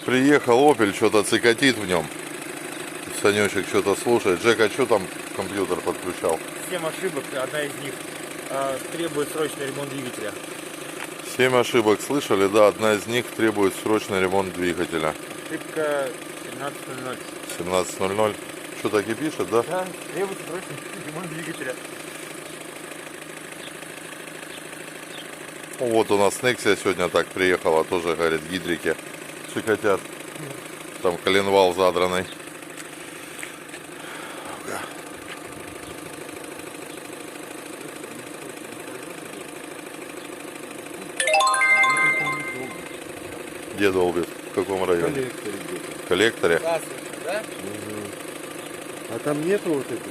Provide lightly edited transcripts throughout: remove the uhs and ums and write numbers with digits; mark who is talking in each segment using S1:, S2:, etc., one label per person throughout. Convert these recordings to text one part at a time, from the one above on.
S1: Приехал Opel, что-то цикатит в нем. Санечек что-то слушает. Джека, что там компьютер подключал?
S2: 7 ошибок, одна из них требует срочный ремонт двигателя.
S1: 7 ошибок, слышали? Да, одна из них требует срочный ремонт двигателя.
S2: Ошибка 17:00.
S1: 17:00. Что таки пишет, да?
S2: Да, требует срочный ремонт двигателя.
S1: Вот у нас Nexia сегодня так приехала, тоже, говорит, гидрики цикатят. Там коленвал задранный. Где долбит? В каком районе?
S3: Коллекторе где-то.
S1: В коллекторе?
S2: Да?
S3: А там нету вот этих?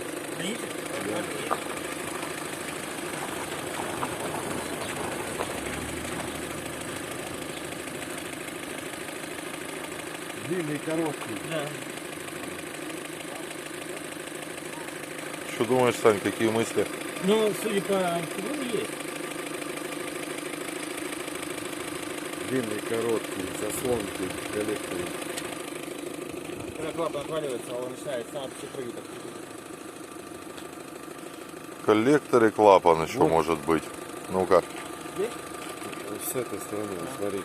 S2: Видите?
S3: Длинные, короткие.
S2: Да.
S1: Что думаешь, Сань, какие мысли?
S2: Ну, судя по всему, есть.
S3: Длинные, короткие, заслонки, коллекторы.
S2: Когда клапан отваливается, он начинает сам все прыгать.
S1: Коллектор и клапан еще
S3: Вот.
S1: может быть. Ну-ка.
S2: Здесь?
S3: Вот с этой стороны, вот смотри.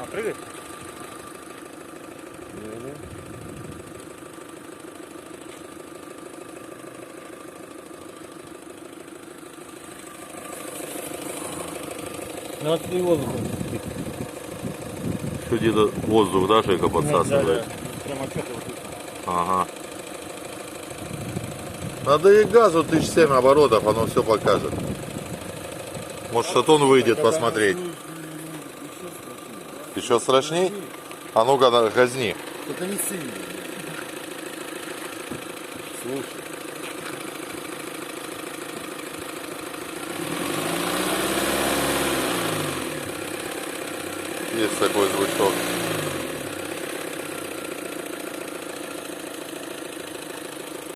S2: А, прыгает?
S3: Не-не.
S2: Ну, вот и воздух.
S1: Что где-то воздух, да, Жека, подсасывает?
S2: Прям отчетливо.
S1: Ага. Надо и газу 1007 оборотов, оно все покажет. Может, Шатун выйдет посмотреть. Еще страшней? А ну-ка, газни.
S3: Только не сильно. Слушай.
S1: Есть такой звучок.